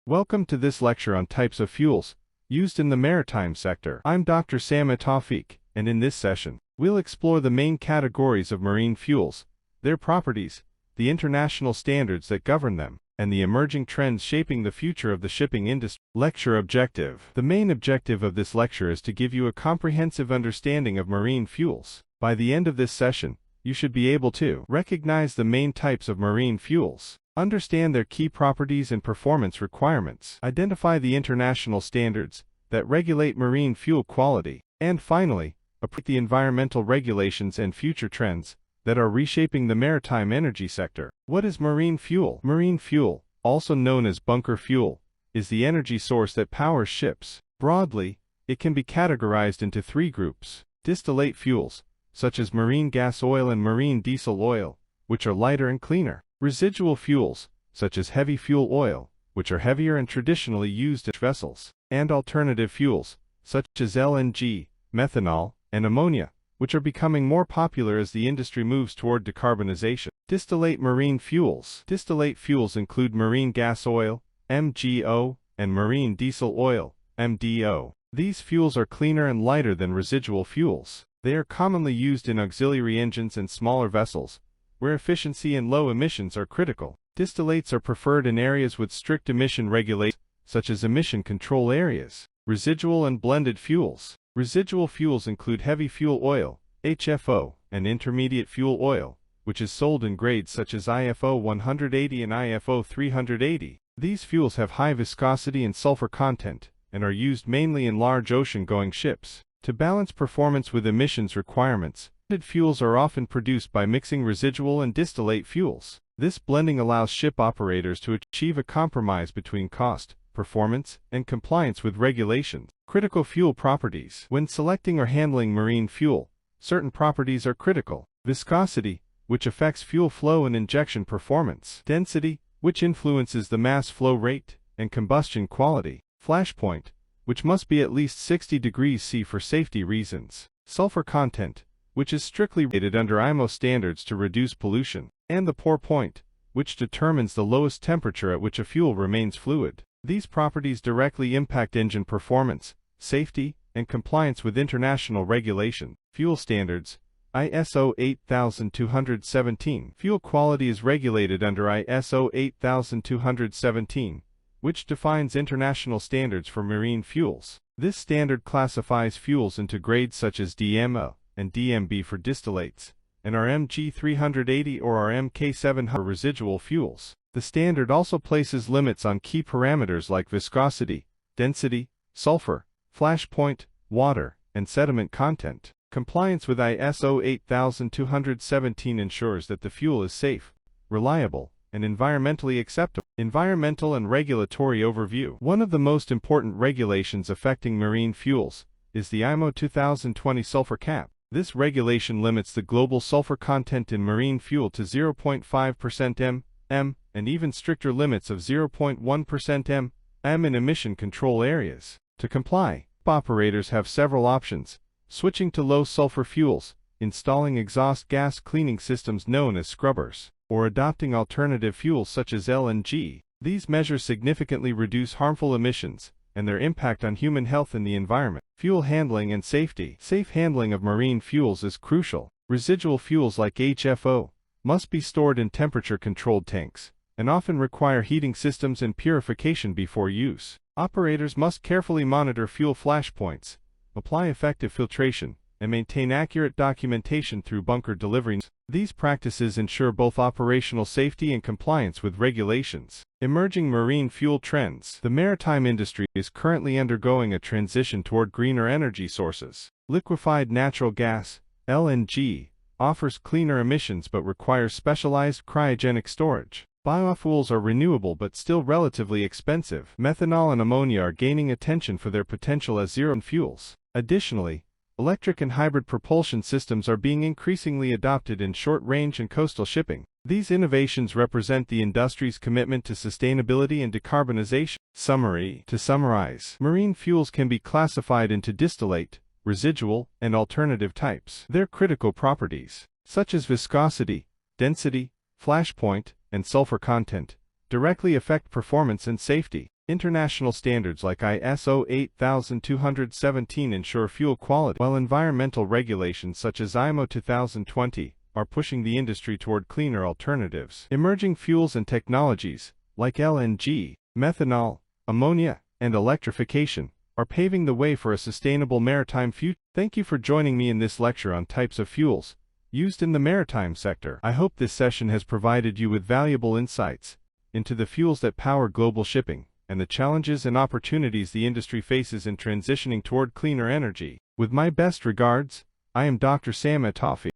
Welcome to this lecture on types of fuels used in the maritime sector. I'm Dr. Sam Tawfiq, and in this session, we'll explore the main categories of marine fuels, their properties, the international standards that govern them, and the emerging trends shaping the future of the shipping industry. Lecture objective. The main objective of this lecture is to give you a comprehensive understanding of marine fuels. By the end of this session, you should be able to recognize the main types of marine fuels, understand their key properties and performance requirements, identify the international standards that regulate marine fuel quality, and finally, appreciate the environmental regulations and future trends that are reshaping the maritime energy sector. What is marine fuel? Marine fuel, also known as bunker fuel, is the energy source that powers ships. Broadly, it can be categorized into three groups: distillate fuels, such as marine gas oil and marine diesel oil, which are lighter and cleaner; residual fuels, such as heavy fuel oil, which are heavier and traditionally used in vessels; and alternative fuels, such as LNG, methanol, and ammonia, which are becoming more popular as the industry moves toward decarbonization. Distillate marine fuels. Distillate fuels include marine gas oil, MGO, and marine diesel oil, MDO. These fuels are cleaner and lighter than residual fuels. They are commonly used in auxiliary engines and smaller vessels, where efficiency and low emissions are critical. Distillates are preferred in areas with strict emission regulations, such as emission control areas. Residual and blended fuels. Residual fuels include heavy fuel oil, HFO, and intermediate fuel oil, which is sold in grades such as IFO 180 and IFO 380. These fuels have high viscosity and sulfur content, and are used mainly in large ocean-going ships. To balance performance with emissions requirements, blended fuels are often produced by mixing residual and distillate fuels. This blending allows ship operators to achieve a compromise between cost, performance, and compliance with regulations. Critical fuel properties. When selecting or handling marine fuel, certain properties are critical: viscosity, which affects fuel flow and injection performance; density, which influences the mass flow rate and combustion quality; flashpoint, which must be at least 60 degrees C for safety reasons; sulfur content, which is strictly rated under IMO standards to reduce pollution; and the pour point, which determines the lowest temperature at which a fuel remains fluid. These properties directly impact engine performance, safety, and compliance with international regulations. Fuel standards. ISO 8217. Fuel quality is regulated under ISO 8217, which defines international standards for marine fuels. This standard classifies fuels into grades such as DMO and DMB for distillates, and RMG 380 or RMK 700 for residual fuels. The standard also places limits on key parameters like viscosity, density, sulfur, flashpoint, water, and sediment content. Compliance with ISO 8217 ensures that the fuel is safe, reliable, and environmentally acceptable. Environmental and regulatory overview. One of the most important regulations affecting marine fuels is the IMO 2020 sulfur cap. This regulation limits the global sulfur content in marine fuel to 0.5% m, and even stricter limits of 0.1% m in emission control areas. To comply, operators have several options: switching to low sulfur fuels, installing exhaust gas cleaning systems known as scrubbers, or adopting alternative fuels such as LNG. These measures significantly reduce harmful emissions and their impact on human health and the environment. Fuel handling and safety. Safe handling of marine fuels is crucial. Residual fuels like HFO must be stored in temperature-controlled tanks, and often require heating systems and purification before use. Operators must carefully monitor fuel flashpoints, apply effective filtration, and maintain accurate documentation through bunker delivery. These practices ensure both operational safety and compliance with regulations. Emerging marine fuel trends. The maritime industry is currently undergoing a transition toward greener energy sources. Liquefied natural gas, LNG, offers cleaner emissions but requires specialized cryogenic storage. Biofuels are renewable but still relatively expensive. Methanol and ammonia are gaining attention for their potential as zero fuels. Additionally, electric and hybrid propulsion systems are being increasingly adopted in short-range and coastal shipping. These innovations represent the industry's commitment to sustainability and decarbonization. Summary. To summarize, marine fuels can be classified into distillate, residual, and alternative types. Their critical properties, such as viscosity, density, flashpoint, and sulfur content, directly affect performance and safety. International standards like ISO 8217 ensure fuel quality, while environmental regulations such as IMO 2020 are pushing the industry toward cleaner alternatives. Emerging fuels and technologies, like LNG, methanol, ammonia, and electrification, are paving the way for a sustainable maritime future. Thank you for joining me in this lecture on types of fuels used in the maritime sector. I hope this session has provided you with valuable insights into the fuels that power global shipping and the challenges and opportunities the industry faces in transitioning toward cleaner energy. With my best regards, I am Dr. Sam Atafi.